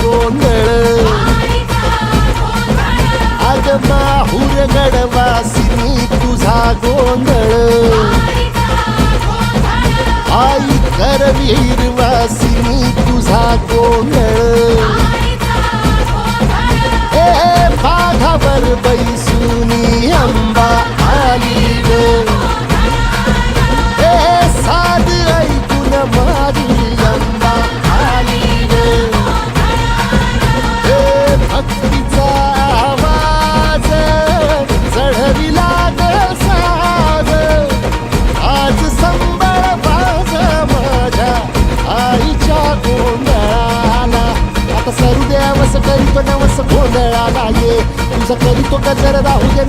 गोंधळ अग माहूर गडवासिनी तुझा गोंधळ आई करवीर वासिनी तुझा गोंधळ ए बाघावर बैसुनी अंबा आली ग ए साध ऐकून माझी अंबा आली ग ए भक्तीचा आवाज चढविला ग साज आज संबळ बाज माझ्या आईच्या गोंधळाला आता सरू द्यावस करीतो नवस गोंधळाला ये तुझं करीतो गजर राहू दे